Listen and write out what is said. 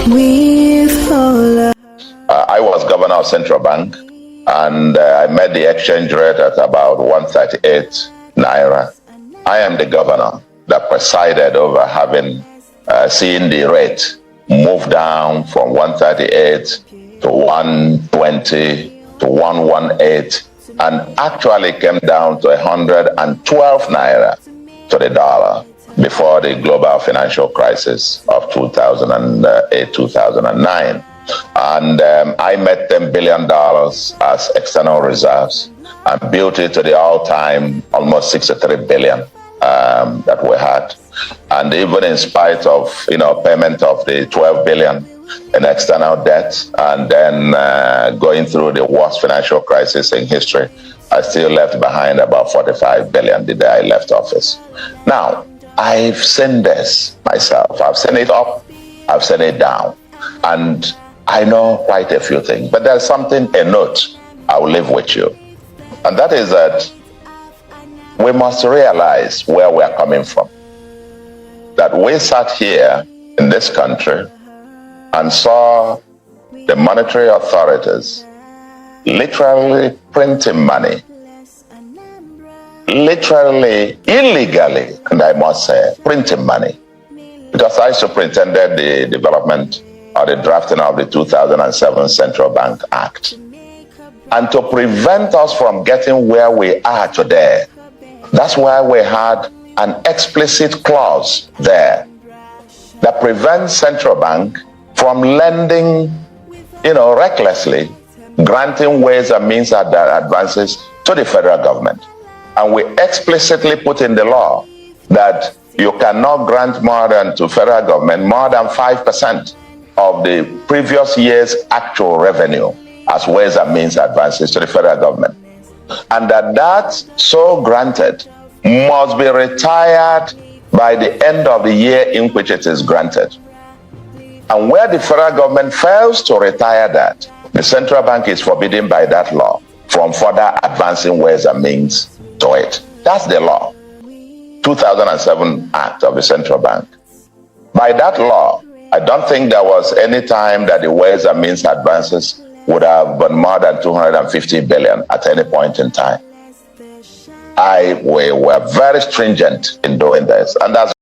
I was governor of Central Bank, and I met the exchange rate at about 138 naira. I am the governor that presided over having seen the rate move down from 138 to 120 to 118, and actually came down to 112 naira to the dollar before the global financial crisis of 2008-2009. And I met $10 billion as external reserves and built it to the all-time almost 63 billion that we had. And even in spite of payment of the 12 billion in external debt, and then going through the worst financial crisis in history, I still left behind about 45 billion the day I left office. Now, I've seen this myself. I've seen it up, I've seen it down, and I know quite a few things. But there's something, a note I will leave with you, and that is that we must realize where we are coming from. That we sat here in this country and saw the monetary authorities literally printing money, literally illegally, and I must say, printing money. Because I superintended the development or the drafting of the 2007 Central Bank Act. And to prevent us from getting where we are today, that's why we had an explicit clause there that prevents Central Bank from lending, recklessly, granting ways and means advances to the federal government. And we explicitly put in the law that you cannot grant more than to federal government more than 5% of the previous year's actual revenue as ways and means advances to the federal government. And that so granted must be retired by the end of the year in which it is granted. And where the federal government fails to retire that, the central bank is forbidden by that law from further advancing ways and means to it. That's the law. 2007 Act of the Central Bank. By that law, I don't think there was any time that the ways and means advances would have been more than 250 billion at any point in time. We were very stringent in doing this, and that's